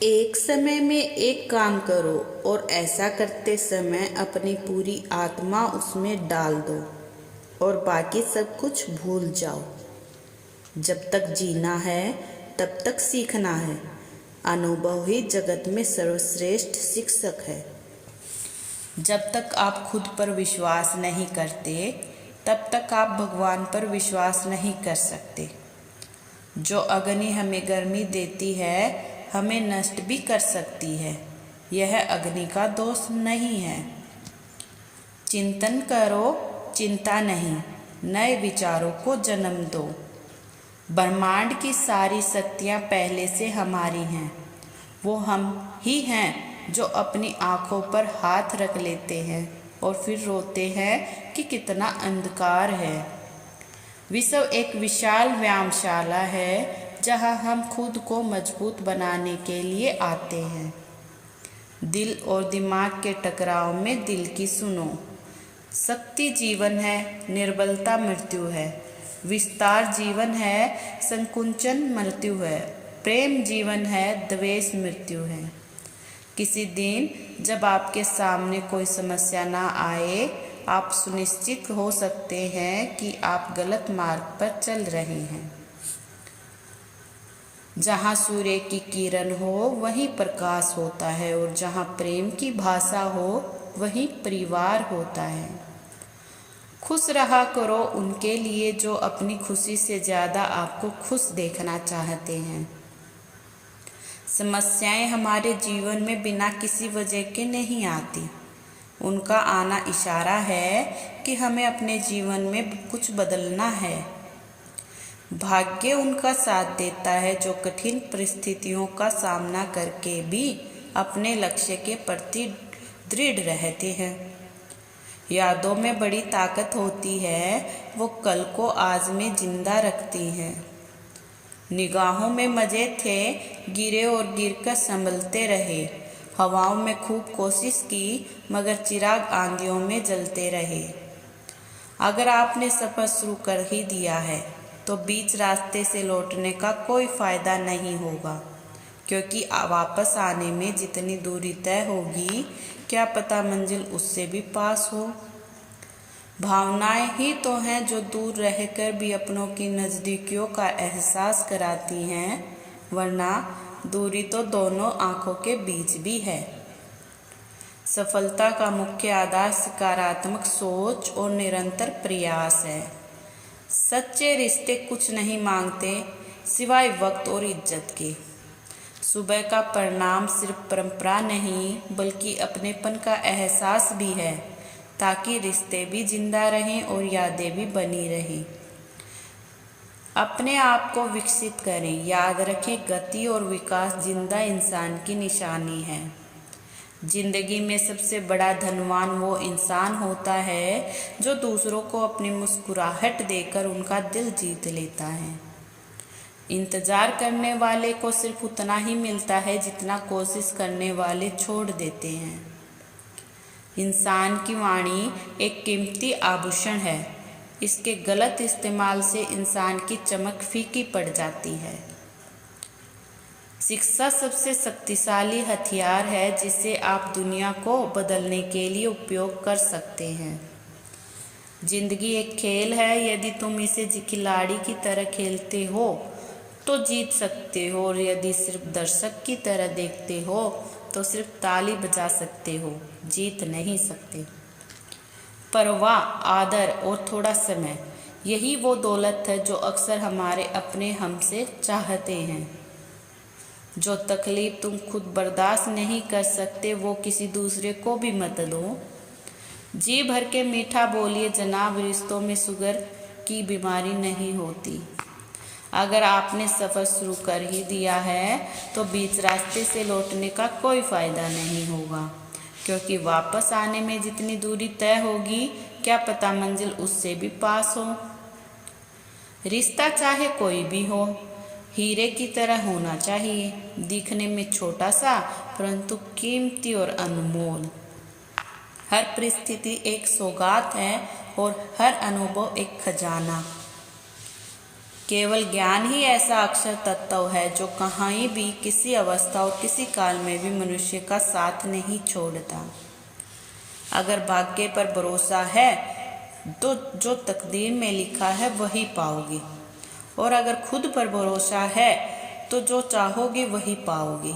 एक समय में एक काम करो और ऐसा करते समय अपनी पूरी आत्मा उसमें डाल दो और बाकी सब कुछ भूल जाओ। जब तक जीना है तब तक सीखना है। अनुभव ही जगत में सर्वश्रेष्ठ शिक्षक है। जब तक आप खुद पर विश्वास नहीं करते तब तक आप भगवान पर विश्वास नहीं कर सकते। जो अग्नि हमें गर्मी देती है हमें नष्ट भी कर सकती है। यह अग्नि का दोष नहीं है। चिंतन करो, चिंता नहीं, नए विचारों को जन्म दो। ब्रह्मांड की सारी शक्तियाँ पहले से हमारी हैं। वो हम ही हैं जो अपनी आँखों पर हाथ रख लेते हैं और फिर रोते हैं कि कितना अंधकार है। विश्व एक विशाल व्यायामशाला है जहाँ हम खुद को मजबूत बनाने के लिए आते हैं। दिल और दिमाग के टकराव में दिल की सुनो। शक्ति जीवन है, निर्बलता मृत्यु है। विस्तार जीवन है, संकुचन मृत्यु है। प्रेम जीवन है, द्वेष मृत्यु है। किसी दिन जब आपके सामने कोई समस्या ना आए, आप सुनिश्चित हो सकते हैं कि आप गलत मार्ग पर चल रहे हैं। जहाँ सूर्य की किरण हो वहीं प्रकाश होता है और जहाँ प्रेम की भाषा हो वहीं परिवार होता है। खुश रहा करो उनके लिए जो अपनी खुशी से ज़्यादा आपको खुश देखना चाहते हैं। समस्याएं हमारे जीवन में बिना किसी वजह के नहीं आती। उनका आना इशारा है कि हमें अपने जीवन में कुछ बदलना है। भाग्य उनका साथ देता है जो कठिन परिस्थितियों का सामना करके भी अपने लक्ष्य के प्रति दृढ़ रहते हैं। यादों में बड़ी ताकत होती है, वो कल को आज में जिंदा रखती हैं। निगाहों में मज़े थे, गिरे और गिरकर संभलते रहे। हवाओं में खूब कोशिश की मगर चिराग आंधियों में जलते रहे। अगर आपने सफ़र शुरू कर ही दिया है तो बीच रास्ते से लौटने का कोई फ़ायदा नहीं होगा, क्योंकि वापस आने में जितनी दूरी तय होगी क्या पता मंजिल उससे भी पास हो। भावनाएं ही तो हैं जो दूर रहकर भी अपनों की नज़दीकियों का एहसास कराती हैं, वरना दूरी तो दोनों आँखों के बीच भी है। सफलता का मुख्य आधार सकारात्मक सोच और निरंतर प्रयास है। सच्चे रिश्ते कुछ नहीं मांगते सिवाय वक्त और इज्जत के। सुबह का परिणाम सिर्फ परंपरा नहीं बल्कि अपनेपन का एहसास भी है, ताकि रिश्ते भी जिंदा रहें और यादें भी बनी रहें। अपने आप को विकसित करें। याद रखें, गति और विकास जिंदा इंसान की निशानी है। जिंदगी में सबसे बड़ा धनवान वो इंसान होता है जो दूसरों को अपनी मुस्कुराहट देकर उनका दिल जीत लेता है। इंतज़ार करने वाले को सिर्फ उतना ही मिलता है जितना कोशिश करने वाले छोड़ देते हैं। इंसान की वाणी एक कीमती आभूषण है। इसके गलत इस्तेमाल से इंसान की चमक फीकी पड़ जाती है। शिक्षा सबसे शक्तिशाली हथियार है जिसे आप दुनिया को बदलने के लिए उपयोग कर सकते हैं। जिंदगी एक खेल है, यदि तुम इसे खिलाड़ी की तरह खेलते हो तो जीत सकते हो, और यदि सिर्फ दर्शक की तरह देखते हो तो सिर्फ ताली बजा सकते हो, जीत नहीं सकते। परवाह, आदर और थोड़ा समय, यही वो दौलत है जो अक्सर हमारे अपने हमसे चाहते हैं। जो तकलीफ तुम खुद बर्दाश्त नहीं कर सकते वो किसी दूसरे को भी मत दो। जी भर के मीठा बोलिए जनाब, रिश्तों में शुगर की बीमारी नहीं होती। अगर आपने सफ़र शुरू कर ही दिया है तो बीच रास्ते से लौटने का कोई फ़ायदा नहीं होगा, क्योंकि वापस आने में जितनी दूरी तय होगी क्या पता मंजिल उससे भी पास हो। रिश्ता चाहे कोई भी हो, हीरे की तरह होना चाहिए, दिखने में छोटा सा परंतु कीमती और अनमोल। हर परिस्थिति एक सौगात है और हर अनुभव एक खजाना। केवल ज्ञान ही ऐसा अक्षर तत्व है जो कहीं भी किसी अवस्था और किसी काल में भी मनुष्य का साथ नहीं छोड़ता। अगर भाग्य पर भरोसा है तो जो तकदीर में लिखा है वही पाओगे, और अगर खुद पर भरोसा है तो जो चाहोगे वही पाओगे।